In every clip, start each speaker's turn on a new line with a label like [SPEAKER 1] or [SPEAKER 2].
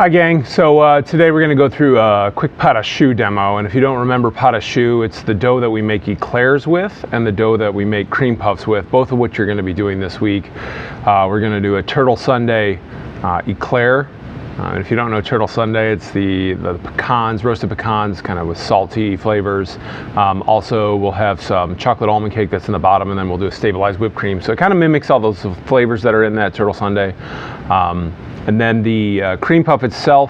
[SPEAKER 1] Hi gang, so today we're going to go through a quick pâte à choux demo, and if you don't remember pâte à choux, it's the dough that we make eclairs with and the dough that we make cream puffs with, both of which you're going to be doing this week. We're going to do a turtle sundae eclair. And if you don't know turtle sundae, it's the pecans, roasted pecans, kind of with salty flavors. Also, we'll have some chocolate almond cake that's in the bottom, and then we'll do a stabilized whipped cream. So it kind of mimics all those flavors that are in that turtle sundae. And then the cream puff itself,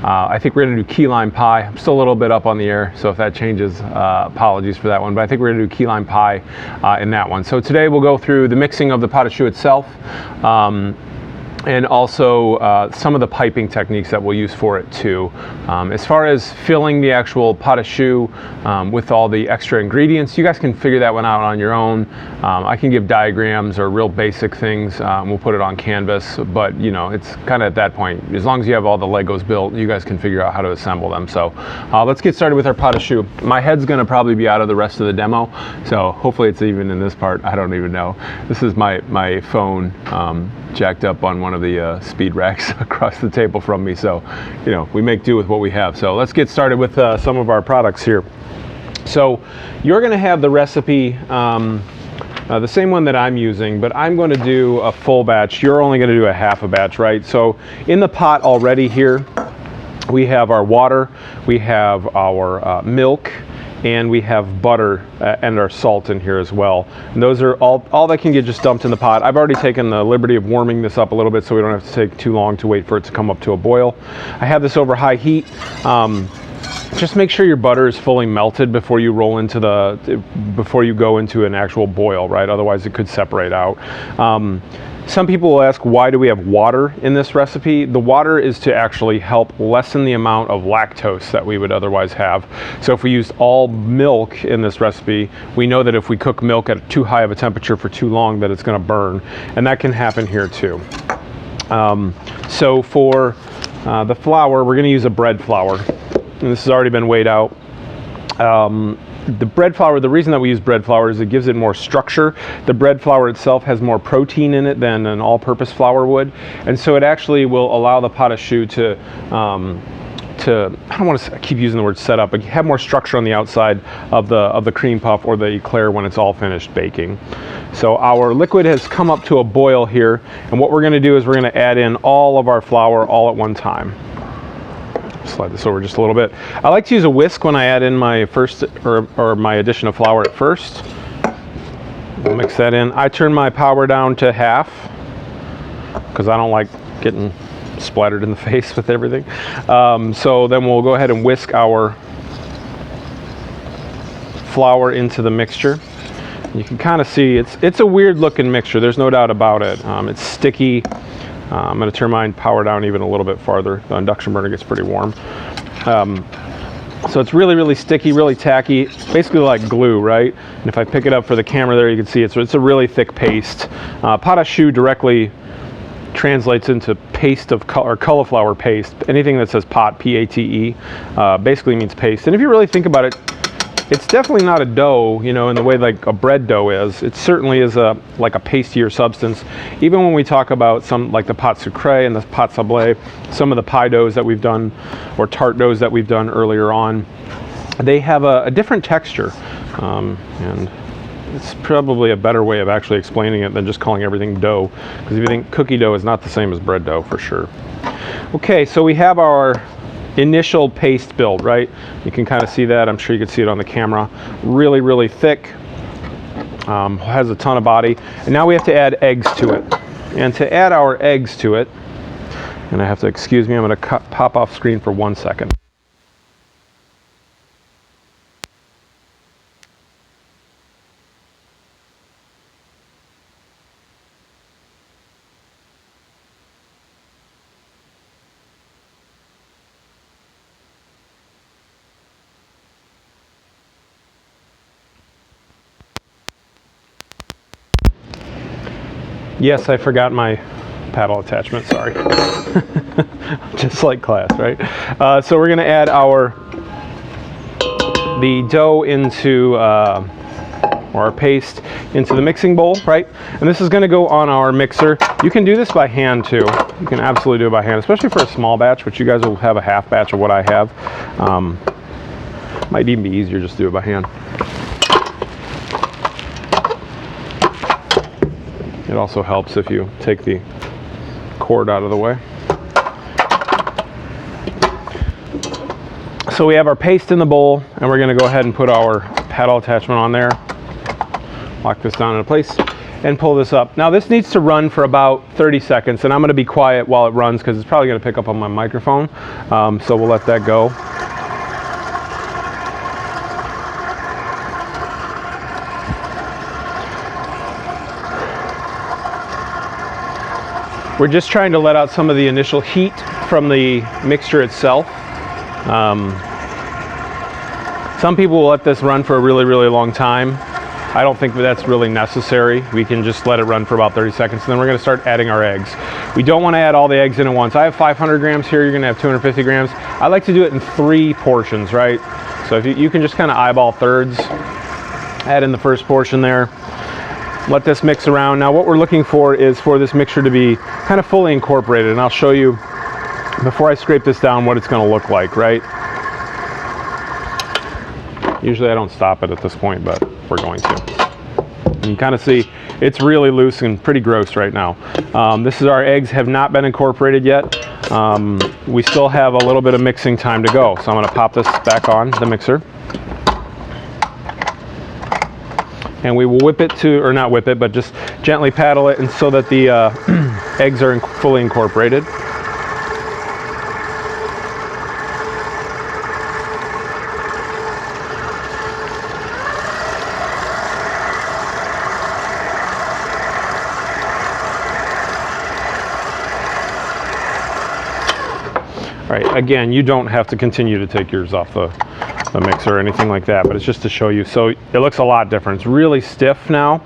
[SPEAKER 1] I think we're going to do key lime pie. I'm still a little bit up on the air, so if that changes, apologies for that one. But I think we're going to do key lime pie in that one. So today we'll go through the mixing of the pâte à choux itself, and also some of the piping techniques that we'll use for it too. As far as filling the actual pâte à choux with all the extra ingredients, you guys can figure that one out on your own. I can give diagrams or real basic things. We'll put it on canvas, but you know, it's kind of at that point, as long as you have all the Legos built, you guys can figure out how to assemble them. So let's get started with our pâte à choux. My head's gonna probably be out of the rest of the demo, so hopefully it's even in this part. I don't even know. This is my phone jacked up on one of the speed racks across the table from me, so you know, we make do with what we have. So let's get started with some of our products here. So you're going to have the recipe the same one that I'm using, but I'm going to do a full batch. You're only going to do a half a batch, right? So in the pot already here we have our water, we have our milk, and we have butter and our salt in here as well. And those are all that can get just dumped in the pot. I've already taken the liberty of warming this up a little bit so we don't have to take too long to wait for it to come up to a boil. I have this over high heat. Just make sure your butter is fully melted before you go into an actual boil, right? Otherwise it could separate out. Some people will ask, why do we have water in this recipe? The water is to actually help lessen the amount of lactose that we would otherwise have. So if we used all milk in this recipe, we know that if we cook milk at too high of a temperature for too long, that it's going to burn. And that can happen here too. So for the flour, we're going to use a bread flour. And this has already been weighed out. The bread flour, the reason that we use bread flour is it gives it more structure. The bread flour itself has more protein in it than an all-purpose flour would, and so it actually will allow the pâte à choux to I don't want to keep using the word set up, but have more structure on the outside of the cream puff or the eclair when it's all finished baking. So our liquid has come up to a boil here, and what we're going to do is we're going to add in all of our flour all at one time. Slide this over just a little bit. I like to use a whisk when I add in my first or my addition of flour at first. We'll mix that in. I turn my power down to half because I don't like getting splattered in the face with everything. So then we'll go ahead and whisk our flour into the mixture. You can kind of see it's a weird looking mixture. There's no doubt about it. It's sticky. I'm going to turn mine power down even a little bit farther. The induction burner gets pretty warm. So it's really, really sticky, really tacky, basically like glue, right? And if I pick it up for the camera there, you can see it's a really thick paste. Pâte à choux directly translates into paste of or cauliflower paste. Anything that says pot, P-A-T-E, basically means paste. And if you really think about it, it's definitely not a dough, you know, in the way like a bread dough is. It certainly is like a pastier substance. Even when we talk about some like the pâte sucrée and the pâte sablé, some of the pie doughs that we've done or tart doughs that we've done earlier on, they have a different texture. And it's probably a better way of actually explaining it than just calling everything dough. Because if you think cookie dough is not the same as bread dough for sure. Okay, so we have our initial paste build, right? You can kind of see that. I'm sure you can see it on the camera. Really, really thick. Has a ton of body. And now we have to add eggs to it. And to add our eggs to it, and I have to excuse me, I'm going to pop off screen for 1 second. Yes, I forgot my paddle attachment, sorry. Just like class, right? So we're gonna add the dough into or our paste into the mixing bowl, right? And this is going to go on our mixer. You can do this by hand too. You can absolutely do it by hand, especially for a small batch, which you guys will have a half batch of what I have. Might even be easier just to do it by hand. It also helps if you take the cord out of the way. So we have our paste in the bowl, and we're going to go ahead and put our paddle attachment on there. Lock this down in place and pull this up. Now this needs to run for about 30 seconds, and I'm going to be quiet while it runs because it's probably going to pick up on my microphone. So we'll let that go. We're just trying to let out some of the initial heat from the mixture itself. Some people will let this run for a really, really long time. I don't think that's really necessary. We can just let it run for about 30 seconds, and then we're going to start adding our eggs. We don't want to add all the eggs in at once. I have 500 grams here. You're going to have 250 grams. I like to do it in 3 portions, right? So if you can just kind of eyeball thirds, add in the first portion there. Let this mix around. Now what we're looking for is for this mixture to be kind of fully incorporated, and I'll show you before I scrape this down what it's going to look like, right? Usually I don't stop it at this point, but we're going to. You can kind of see it's really loose and pretty gross right now. This is our eggs have not been incorporated yet. We still have a little bit of mixing time to go, so I'm going to pop this back on the mixer. And we will whip it to, or not whip it, but just gently paddle it, and so that the eggs are fully incorporated. All right, again, you don't have to continue to take yours off the mixer or anything like that, but it's just to show you. So it looks a lot different. It's really stiff now,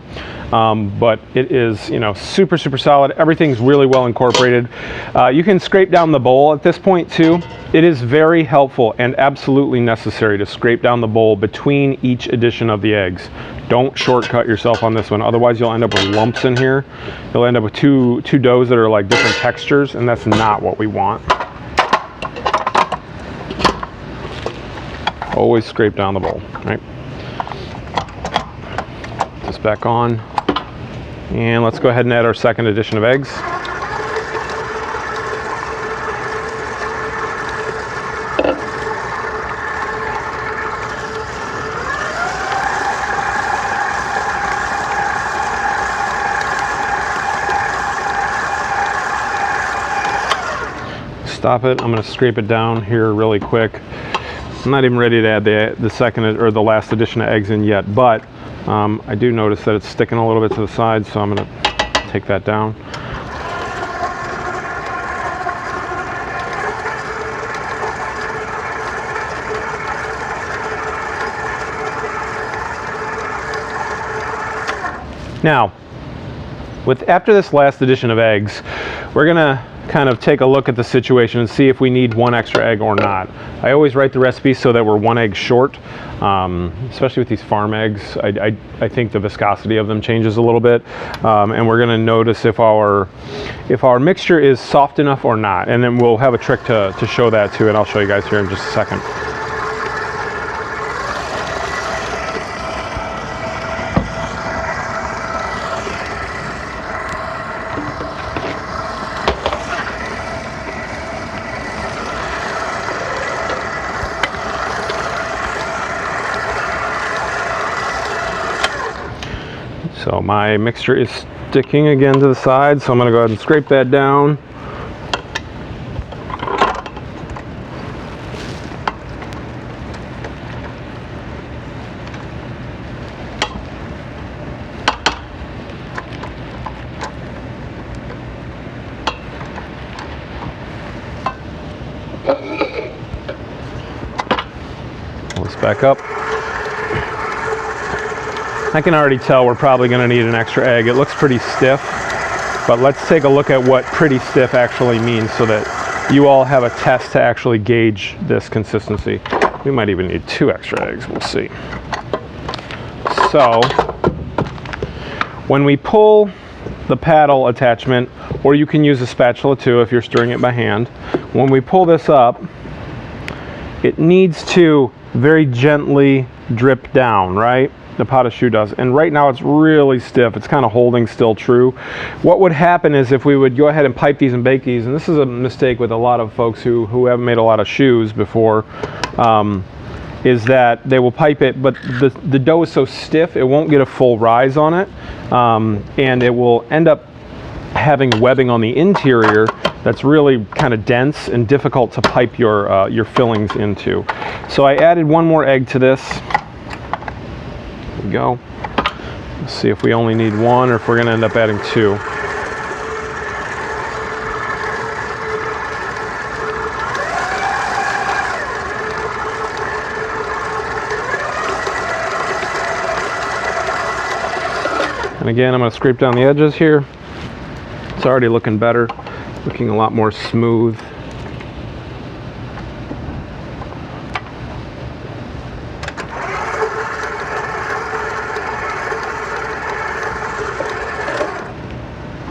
[SPEAKER 1] but it is, you know, super, super solid. Everything's really well incorporated. You can scrape down the bowl at this point too. It is very helpful and absolutely necessary to scrape down the bowl between each addition of the eggs. Don't shortcut yourself on this one, otherwise you'll end up with lumps in here. You'll end up with two doughs that are like different textures, and that's not what we want. Always scrape down the bowl, right? Put this back on, and let's go ahead and add our second addition of eggs. Stop it. I'm going to scrape it down here really quick. I'm not even ready to add the second or the last addition of eggs in yet, but I do notice that it's sticking a little bit to the side, so I'm going to take that down. Now, after this last addition of eggs, we're going to kind of take a look at the situation and see if we need 1 extra egg or not. I always write the recipe so that we're 1 egg short, especially with these farm eggs. I think the viscosity of them changes a little bit, and we're going to notice if our mixture is soft enough or not, and then we'll have a trick to show that too, and I'll show you guys here in just a second. So my mixture is sticking again to the side, so I'm going to go ahead and scrape that down. Pull this back up. I can already tell we're probably going to need an extra egg. It looks pretty stiff, but let's take a look at what pretty stiff actually means so that you all have a test to actually gauge this consistency. We might even need 2 extra eggs, we'll see. So When we pull the paddle attachment, or you can use a spatula too if you're stirring it by hand, when we pull this up, it needs to very gently drip down, right? The pot of choux does. And right now it's really stiff. It's kind of holding still true. What would happen is if we would go ahead and pipe these and bake these, and this is a mistake with a lot of folks who haven't made a lot of choux before, is that they will pipe it, but the dough is so stiff it won't get a full rise on it, and it will end up having webbing on the interior that's really kind of dense and difficult to pipe your fillings into. So I added one more egg to this. There we go. Let's see if we only need one or if we're going to end up adding two. And again, I'm going to scrape down the edges here. It's already looking better, looking a lot more smooth.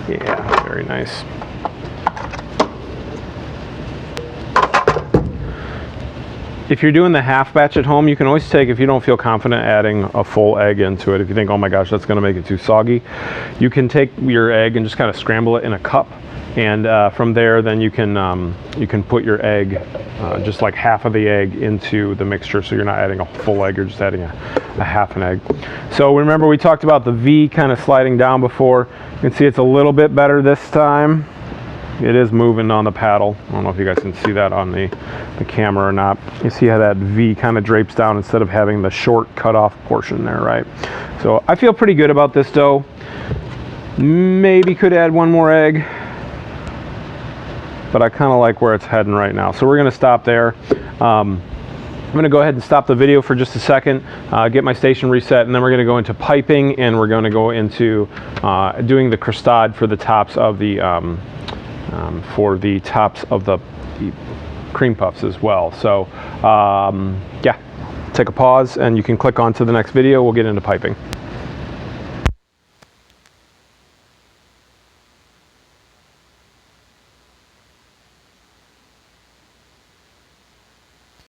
[SPEAKER 1] Yeah, very nice. If you're doing the half batch at home, you can always take, if you don't feel confident adding a full egg into it, if you think, oh my gosh, that's going to make it too soggy, you can take your egg and just kind of scramble it in a cup, and from there then you can put your egg, just like half of the egg, into the mixture, so you're not adding a full egg, you're just adding a half an egg. So remember we talked about the V kind of sliding down before. You can see it's a little bit better this time. It is moving on the paddle. I don't know if you guys can see that on the camera or not. You see how that V kind of drapes down instead of having the short cut off portion there, right? So I feel pretty good about this dough. Maybe could add one more egg, but I kind of like where it's heading right now. So we're gonna stop there. I'm gonna go ahead and stop the video for just a second, get my station reset, and then we're gonna go into piping, and we're gonna go into doing the crostade for the tops of the cream puffs as well. So yeah, take a pause and you can click on to the next video. We'll get into piping.